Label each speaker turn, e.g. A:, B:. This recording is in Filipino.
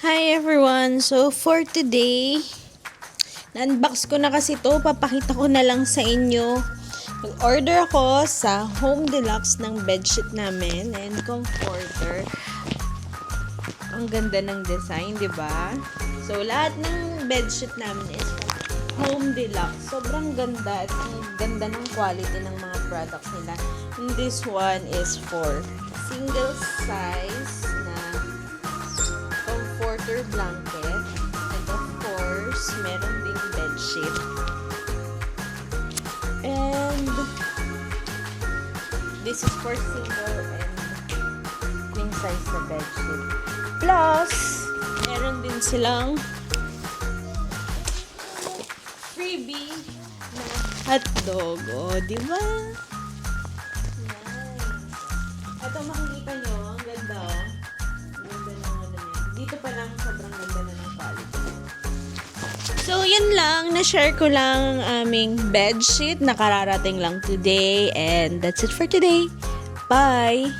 A: Hi everyone! So for today, na-unbox ko na kasi to, papakita ko na lang sa inyo. Nag-order ako sa Home Deluxe ng bedsheet namin and comforter. Ang ganda ng design, di ba? So lahat ng bedsheet namin is Home Deluxe. Sobrang ganda at ang ganda ng quality ng mga products nila. And this one is for single size na comforter blanket. And of course, meron ding bedsheet. And this is for single and queen size na bedsheet. Plus, meron din silang freebie na hotdog. O, di ba? Nice. Ito makikita nyo, ang ganda o. Ang ganda ng ano niya. Dito pa lang, sobrang ganda na ng quality. So, yun lang. Na-share ko lang ang aming bedsheet na kararating lang today. And that's it for today. Bye!